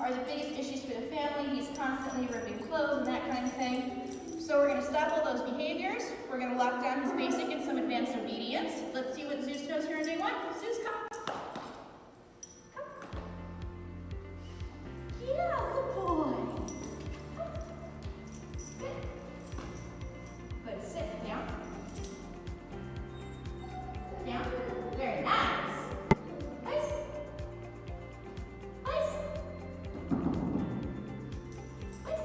are the biggest issues for the family. He's constantly ripping clothes and that kind of thing. So we're going to stop all those behaviors. We're going to lock down his basic and some advanced obedience. Let's see what Zeus knows here in day one. Zeus, come. Come. Yeah, good boy. Come. Sit. Good, sit. Down. Down. Very nice. Nice. Nice. Nice.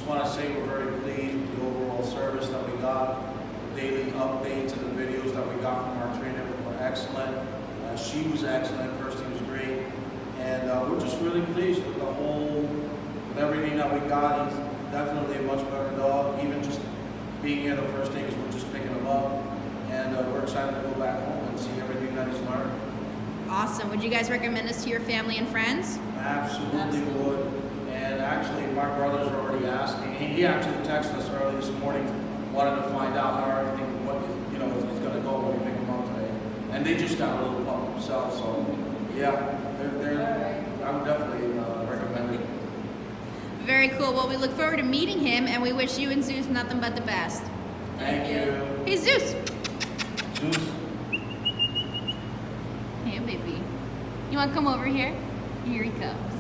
just want to say we're very pleased with the overall service that we got. Daily updates and the videos that we got from our trainer were excellent. She was excellent, Kirsti was great. And we're just really pleased with with everything that we got. He's definitely a much better dog. Even just being here the first day, because we're just picking him up. And we're excited to go back home and see everything that he's learned. Awesome. Would you guys recommend this to your family and friends? Absolutely would. And actually, my brothers are already asking. He actually texted us early this morning, wanted to find out how everything, is going to go when we pick him up today. And they just got a little pup themselves, so yeah, I would definitely recommend it. Very cool. Well, we look forward to meeting him, and we wish you and Zeus nothing but the best. Thank you. Hey, Zeus. Zeus. Hey, baby. You want to come over here? Here he comes.